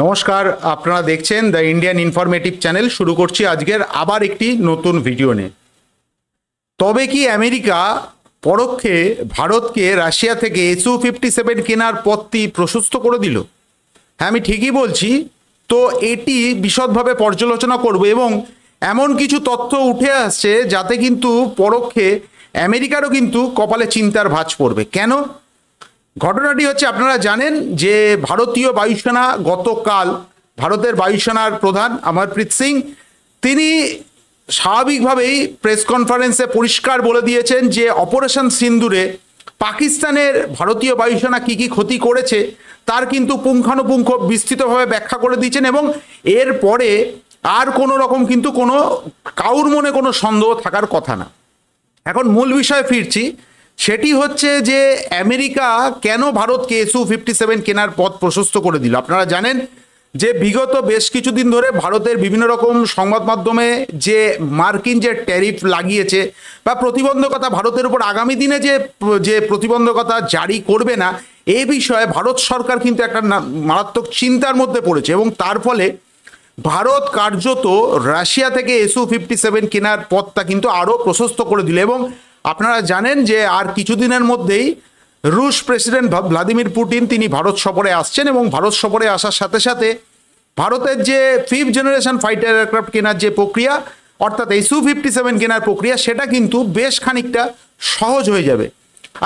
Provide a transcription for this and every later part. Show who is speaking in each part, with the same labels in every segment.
Speaker 1: নমস্কার, আপনারা দেখছেন দ্য ইন্ডিয়ান ইনফরমেটিভ চ্যানেল। শুরু করছি আজকের আবার একটি নতুন ভিডিও নিয়ে। তবে কি আমেরিকা পরোক্ষে ভারতকে রাশিয়া থেকে Su-57 কেনার পথটি প্রশস্ত করে দিল? হ্যাঁ, আমি ঠিকই বলছি। তো এটি বিশদভাবে পর্যালোচনা করব এবং এমন কিছু তথ্য উঠে আসছে যাতে কিন্তু পরোক্ষে আমেরিকারও কিন্তু কপালে চিন্তার ভাঁজ পড়বে। কেন? ঘটনাটি হচ্ছে, আপনারা জানেন যে ভারতীয় বায়ুসেনা গতকাল, ভারতের বায়ুসেনার প্রধান অমরপ্রীত সিং, তিনি স্বাভাবিকভাবেই প্রেস কনফারেন্সে পরিষ্কার বলে দিয়েছেন যে অপারেশন সিন্দুরে পাকিস্তানের ভারতীয় বায়ুসেনা কী কী ক্ষতি করেছে তার কিন্তু পুঙ্খানুপুঙ্খ বিস্তৃতভাবে ব্যাখ্যা করে দিয়েছেন এবং এরপরে আর কোনো রকম কিন্তু কারুর মনে কোনো সন্দেহ থাকার কথা না। এখন মূল বিষয়ে ফিরছি। সেটি হচ্ছে যে আমেরিকা কেন ভারতকে Su-57 কেনার পথ প্রশস্ত করে দিল। আপনারা জানেন যে বিগত বেশ কিছুদিন ধরে ভারতের বিভিন্ন রকম সংবাদ মাধ্যমে যে মার্কিন যে ট্যারিফ লাগিয়েছে বা প্রতিবন্ধকতা, ভারতের উপর আগামী দিনে যে প্রতিবন্ধকতা জারি করবে না, এই বিষয়ে ভারত সরকার কিন্তু একটা মারাত্মক চিন্তার মধ্যে পড়েছে এবং তার ফলে ভারত কার্যত রাশিয়া থেকে Su-57 কেনার পথটা কিন্তু আরও প্রশস্ত করে দিল। এবং আপনারা জানেন যে আর কিছুদিনের মধ্যেই রুশ প্রেসিডেন্ট ভ্লাদিমির পুতিন তিনি ভারত সফরে আসছেন এবং ভারত সফরে আসার সাথে সাথে ভারতের যে 5th জেনারেশন ফাইটার এয়ারক্রাফট কেনার যে প্রক্রিয়া, অর্থাৎ Su-57 কেনার প্রক্রিয়া, সেটা কিন্তু বেশ খানিকটা সহজ হয়ে যাবে।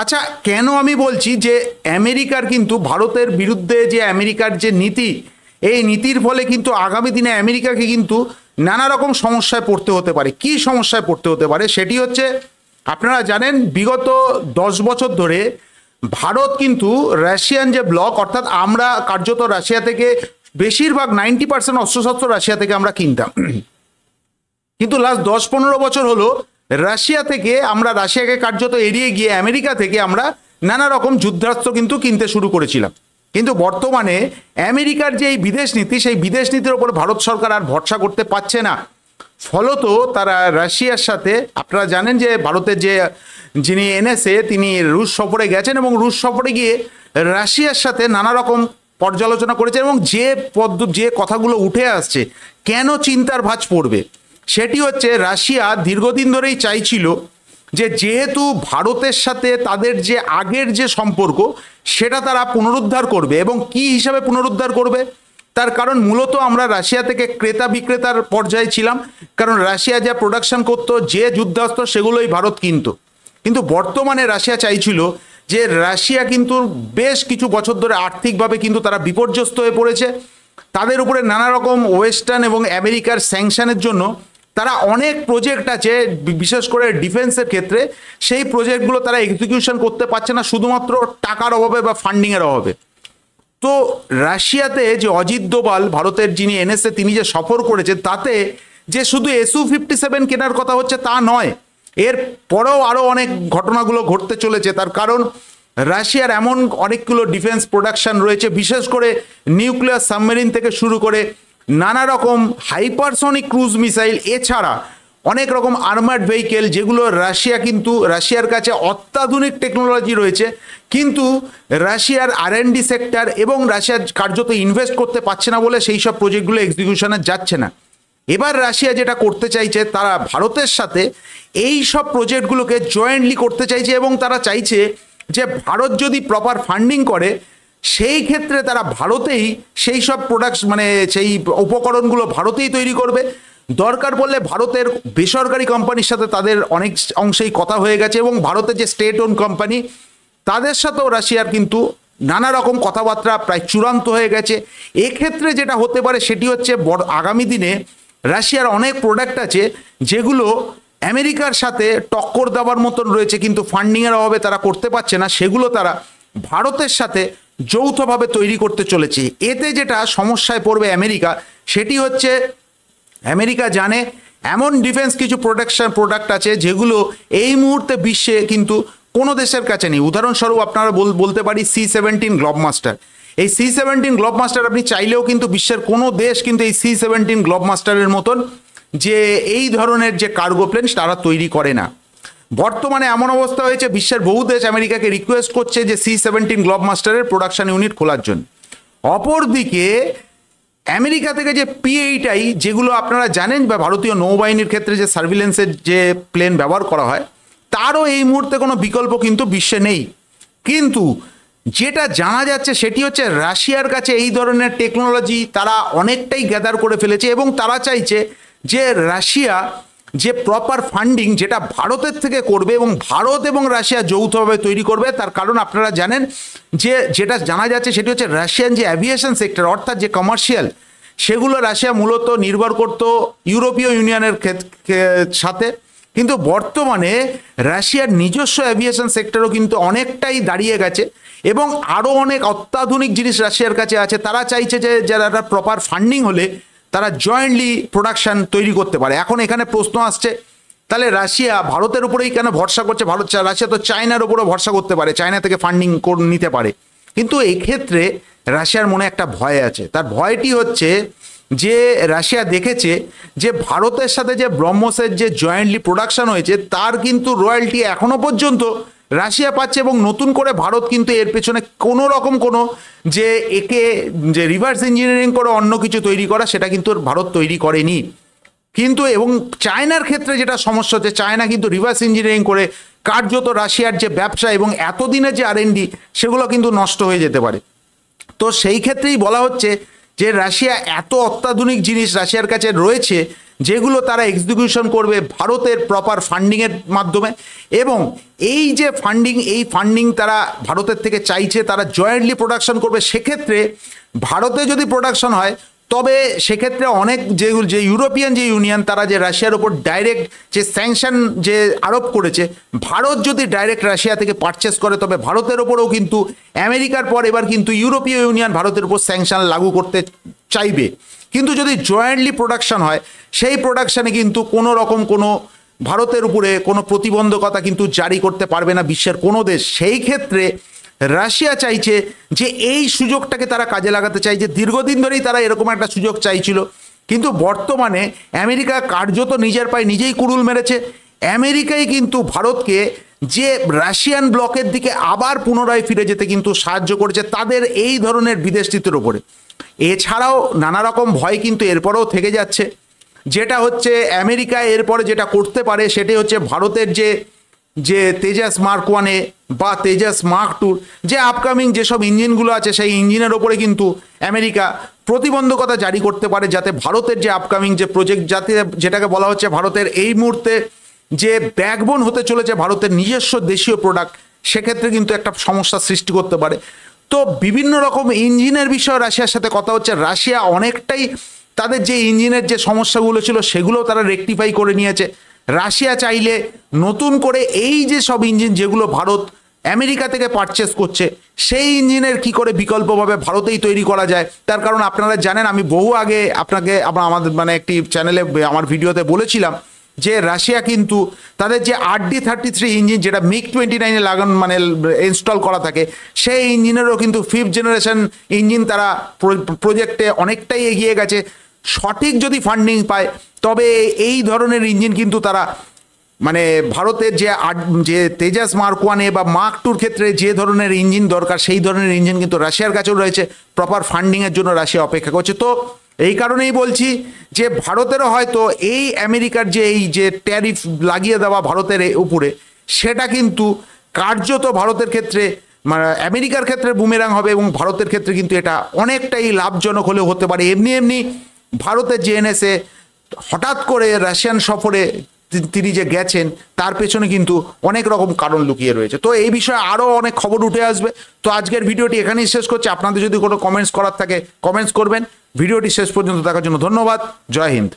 Speaker 1: আচ্ছা, কেন আমি বলছি যে আমেরিকার কিন্তু ভারতের বিরুদ্ধে যে আমেরিকার যে নীতি, এই নীতির ফলে কিন্তু আগামী দিনে আমেরিকাকে কিন্তু নানা রকম সমস্যায় পড়তে হতে পারে। কি সমস্যায় পড়তে হতে পারে সেটি হচ্ছে, আপনারা জানেন বিগত 10 বছর ধরে ভারত কিন্তু রাশিয়ান যে ব্লক, অর্থাৎ আমরা কার্যত রাশিয়া থেকে বেশিরভাগ 90% অস্ত্রশস্ত্র রাশিয়া থেকে আমরা কিনতাম, কিন্তু লাস্ট 10-15 বছর হলো রাশিয়াকে কার্যত এড়িয়ে গিয়ে আমেরিকা থেকে আমরা নানা রকম যুদ্ধাস্ত্র কিন্তু কিনতে শুরু করেছিলাম। কিন্তু বর্তমানে আমেরিকার যে এই বিদেশ নীতি, সেই বিদেশ নীতির ওপর ভারত সরকার আর ভরসা করতে পারছে না। ফলত তারা রাশিয়ার সাথে, আপনারা জানেন যে ভারতের যিনি NSA তিনি রুশ সফরে গেছেন এবং রুশ সফরে গিয়ে রাশিয়ার সাথে নানা রকম পর্যালোচনা করেছেন এবং যে কথাগুলো উঠে আসছে, কেন চিন্তার ভাঁজ পড়বে সেটি হচ্ছে, রাশিয়া দীর্ঘদিন ধরেই চাইছিল যে যেহেতু ভারতের সাথে তাদের যে আগের যে সম্পর্ক সেটা তারা পুনরুদ্ধার করবে। এবং কি হিসাবে পুনরুদ্ধার করবে? তার কারণ মূলত আমরা রাশিয়া থেকে ক্রেতা বিক্রেতার পর্যায়ে ছিলাম, কারণ রাশিয়া যা প্রোডাকশন করতো, যে যুদ্ধাস্ত্র, সেগুলোই ভারত কিন্তু বর্তমানে রাশিয়া চাইছিল যে রাশিয়া কিন্তু বেশ কিছু বছর ধরে আর্থিকভাবে কিন্তু তারা বিপর্যস্ত হয়ে পড়েছে। তাদের উপরে নানা রকম ওয়েস্টার্ন এবং আমেরিকার স্যাংশনের জন্য তারা অনেক প্রজেক্ট আছে, বিশেষ করে ডিফেন্সের ক্ষেত্রে, সেই প্রজেক্টগুলো তারা এক্সিকিউশন করতে পারছে না শুধুমাত্র টাকার অভাবে বা ফান্ডিংয়ের অভাবে। তো রাশিয়াতে যে অজিত দোভাল, ভারতের যিনি NSA, তিনি যে সফর করেছেন, তাতে যে শুধু Su-57 কেনার কথা হচ্ছে তা নয়, এর পরেও আরও অনেক ঘটনাগুলো ঘটতে চলেছে। তার কারণ রাশিয়ার এমন অনেকগুলো ডিফেন্স প্রোডাকশন রয়েছে, বিশেষ করে নিউক্লিয়ার সাবমেরিন থেকে শুরু করে নানা রকম হাইপারসনিক ক্রুজ মিসাইল, এছাড়া অনেক রকম আর্মার্ড ভেহিকেল, যেগুলো রাশিয়ার কাছে অত্যাধুনিক টেকনোলজি রয়েছে, কিন্তু রাশিয়ার R&D সেক্টর এবং রাশিয়ার কার্যত ইনভেস্ট করতে পারছে না বলে সেই সব প্রজেক্টগুলো এক্সিকিউশনে যাচ্ছে না। এবার রাশিয়া যেটা করতে চাইছে, তারা ভারতের সাথে এই সব প্রজেক্টগুলোকে জয়েন্টলি করতে চাইছে এবং তারা চাইছে যে ভারত যদি প্রপার ফান্ডিং করে, সেই ক্ষেত্রে তারা ভারতেই সেই সব সেই উপকরণগুলো ভারতেই তৈরি করবে। দরকার পড়লে ভারতের বেসরকারি কোম্পানির সাথে তাদের অনেক অংশেই কথা হয়ে গেছে এবং ভারতের যে স্টেট ওন কোম্পানি, তাদের সাথেও রাশিয়ার কিন্তু নানা রকম কথাবার্তা প্রায় চূড়ান্ত হয়ে গেছে। এক্ষেত্রে যেটা হতে পারে সেটি হচ্ছে, আগামী দিনে রাশিয়ার অনেক প্রোডাক্ট আছে যেগুলো আমেরিকার সাথে টক্কর দেওয়ার মতন রয়েছে, কিন্তু ফান্ডিংয়ের অভাবে তারা করতে পারছে না, সেগুলো তারা ভারতের সাথে যৌথভাবে তৈরি করতে চলেছে। এতে যেটা সমস্যায় পড়বে আমেরিকা, সেটি হচ্ছে, আমেরিকা জানে এমন ডিফেন্স কিছু প্রোডাক্ট আছে যেগুলো এই মুহূর্তে বিশ্বে কিন্তু কোনো দেশের কাছে নেই। উদাহরণস্বরূপ আপনারা বলতে পারি C-17 গ্লোবমাস্টার। এই C-17 গ্লোবমাস্টার আপনি চাইলেও কিন্তু বিশ্বের কোনো দেশ কিন্তু এই C-17 গ্লোবমাস্টারের মতন যে এই ধরনের যে কার্গো প্লেন তারা তৈরি করে না। বর্তমানে এমন অবস্থা হয়েছে, বিশ্বের বহু দেশ আমেরিকাকে রিকোয়েস্ট করছে যে C-17 গ্লোবমাস্টারের প্রোডাকশন ইউনিট খোলার জন্য। অপরদিকে আমেরিকা থেকে যে P-8I যেগুলো আপনারা জানেন বা ভারতীয় নৌবাহিনীর ক্ষেত্রে যে সার্ভিলেন্সের যে প্লেন ব্যবহার করা হয়, তারও এই মুহূর্তে কোনো বিকল্প কিন্তু বিশ্বে নেই। কিন্তু যেটা জানা যাচ্ছে সেটি হচ্ছে রাশিয়ার কাছে এই ধরনের টেকনোলজি তারা অনেকটাই গ্যাদার করে ফেলেছে এবং তারা চাইছে যে রাশিয়া যে প্রপার ফান্ডিং যেটা ভারতের থেকে করবে এবং ভারত এবং রাশিয়া যৌথভাবে তৈরি করবে। তার কারণ আপনারা জানেন যে যেটা জানা যাচ্ছে সেটি হচ্ছে রাশিয়ান যে অ্যাভিয়েশন সেক্টর অর্থাৎ যে কমার্শিয়াল, সেগুলো রাশিয়া মূলত নির্ভর করত ইউরোপীয় ইউনিয়নের সাথে, কিন্তু বর্তমানে রাশিয়ার নিজস্ব অ্যাভিয়েশন সেক্টরও কিন্তু অনেকটাই দাঁড়িয়ে গেছে এবং আরও অনেক অত্যাধুনিক জিনিস রাশিয়ার কাছে আছে। তারা চাইছে যে যারা প্রপার ফান্ডিং হলে তারা জয়েন্টলি প্রোডাকশন তৈরি করতে পারে। এখন এখানে প্রশ্ন আসছে, তাহলে রাশিয়া ভারতের উপরেই কেন ভরসা করছে? রাশিয়া তো চায়নার উপরও ভরসা করতে পারে, চায়না থেকে ফান্ডিং নিতে পারে। কিন্তু এই ক্ষেত্রে রাশিয়ার মনে একটা ভয় আছে। তার ভয়টি হচ্ছে যে রাশিয়া দেখেছে যে ভারতের সাথে যে ব্রহ্মসের যে জয়েন্টলি প্রোডাকশন হয়েছে তার কিন্তু রয়্যালটি এখনো পর্যন্ত রাশিয়া পাচ্ছে এবং নতুন করে ভারত কিন্তু এর পেছনে কোনো রকম কোনো যে একে যে রিভার্স ইঞ্জিনিয়ারিং করে অন্য কিছু তৈরি করা সেটা কিন্তু ভারত তৈরি করেনি। কিন্তু এবং চায়নার ক্ষেত্রে যেটা সমস্যা হচ্ছে, চায়না কিন্তু রিভার্স ইঞ্জিনিয়ারিং করে কার্যত রাশিয়ার যে ব্যবসা এবং এতদিনের যে R&D সেগুলো কিন্তু নষ্ট হয়ে যেতে পারে। তো সেই ক্ষেত্রেই বলা হচ্ছে যে রাশিয়া এত অত্যাধুনিক জিনিস রাশিয়ার কাছে রয়েছে যেগুলো তারা এক্সিকিউশন করবে ভারতের প্রপার ফান্ডিংয়ের মাধ্যমে, এবং এই যে ফান্ডিং এই ফান্ডিং তারা ভারতের থেকে চাইছে, তারা জয়েন্টলি প্রোডাকশন করবে। সেক্ষেত্রে ভারতে যদি প্রোডাকশন হয় তবে সেক্ষেত্রে অনেক যে ইউরোপিয়ান যে ইউনিয়ন তারা যে রাশিয়ার ওপর ডাইরেক্ট যে স্যাংশন যে আরোপ করেছে, ভারত যদি ডাইরেক্ট রাশিয়া থেকে পারচেস করে তবে ভারতের ওপরেও কিন্তু আমেরিকার পর এবার কিন্তু ইউরোপীয় ইউনিয়ন ভারতের উপর স্যাংশন লাগু করতে চাইবে। কিন্তু যদি জয়েন্টলি প্রোডাকশন হয় সেই প্রোডাকশানে কিন্তু কোনো রকম কোনো ভারতের উপরে কোনো প্রতিবন্ধকতা কিন্তু জারি করতে পারবে না বিশ্বের কোনো দেশ। সেই ক্ষেত্রে রাশিয়া চাইছে যে এই সুযোগটাকে তারা কাজে লাগাতে চাইছে, দীর্ঘদিন ধরেই তারা এরকম একটা সুযোগ চাইছিল। কিন্তু বর্তমানে আমেরিকা কার্যত নিজের পায়ে নিজেই কুড়ুল মেরেছে। আমেরিকাই কিন্তু ভারতকে যে রাশিয়ান ব্লকের দিকে আবার পুনরায় ফিরে যেতে কিন্তু সাহায্য করেছে তাদের এই ধরনের বিদেশ নীতির ওপরে। এছাড়াও নানা রকম ভয় কিন্তু এরপরেও থেকে যাচ্ছে, যেটা হচ্ছে আমেরিকা এরপরে যেটা করতে পারে সেটি হচ্ছে ভারতের যে তেজাস মার্ক 1 বা তেজাস মার্ক 2 যে আপকামিং যেসব ইঞ্জিনগুলো আছে সেই ইঞ্জিনের ওপরে কিন্তু আমেরিকা প্রতিবন্ধকতা জারি করতে পারে, যাতে ভারতের যে আপকামিং যে প্রজেক্ট যেটাকে বলা হচ্ছে ভারতের এই মুহূর্তে যে ব্যাকবোন হতে চলেছে ভারতের নিজস্ব দেশীয় প্রোডাক্ট, সেক্ষেত্রে কিন্তু একটা সমস্যা সৃষ্টি করতে পারে। তো বিভিন্ন রকম ইঞ্জিনের বিষয়ে রাশিয়ার সাথে কথা হচ্ছে। রাশিয়া অনেকটাই তাদের যে ইঞ্জিনের যে সমস্যাগুলো ছিল সেগুলো তারা রেকটিফাই করে নিয়েছে। রাশিয়া চাইলে নতুন করে এই যে সব ইঞ্জিন যেগুলো ভারত আমেরিকা থেকে পারচেস করছে সেই ইঞ্জিনের কি করে বিকল্পভাবে ভারতেই তৈরি করা যায়। তার কারণ আপনারা জানেন, আমি বহু আগে আপনাকে আমাদের একটি চ্যানেলে আমার ভিডিওতে বলেছিলাম যে রাশিয়া কিন্তু তাদের যে RD-33 ইঞ্জিন যেটা MiG-29 লাগানো ইনস্টল করা থাকে সেই ইঞ্জিনেরও কিন্তু 5th জেনারেশন ইঞ্জিন তারা প্রজেক্টে অনেকটাই এগিয়ে গেছে। সঠিক যদি ফান্ডিং পায় তবে এই ধরনের ইঞ্জিন কিন্তু তারা ভারতের যে তেজাস মার্ক 1 বা মার্ক 2 ক্ষেত্রে যে ধরনের ইঞ্জিন দরকার সেই ধরনের ইঞ্জিন কিন্তু রাশিয়ার কাছেও রয়েছে। প্রপার ফান্ডিংয়ের জন্য রাশিয়া অপেক্ষা করছে। তো এই কারণেই বলছি যে ভারতেরও হয়তো এই আমেরিকার যে ট্যারিফ লাগিয়ে দেওয়া ভারতের উপরে সেটা কিন্তু কার্যত ভারতের ক্ষেত্রে আমেরিকার ক্ষেত্রে বুমেরাং হবে এবং ভারতের ক্ষেত্রে কিন্তু এটা অনেকটাই লাভজনক হলেও হতে পারে। এমনি ভারতের যে NSA হঠাৎ করে রাশিয়ান সফরে তিনি যে গেছেন তার পেছনে কিন্তু অনেক রকম কারণ লুকিয়ে রয়েছে। তো এই বিষয়ে আরও অনেক খবর উঠে আসবে। তো আজকের ভিডিওটি এখানেই শেষ করছি। আপনাদের যদি কোনো কমেন্টস করার থাকে কমেন্টস করবেন। ভিডিওটি শেষ পর্যন্ত দেখার জন্য ধন্যবাদ। জয় হিন্দ।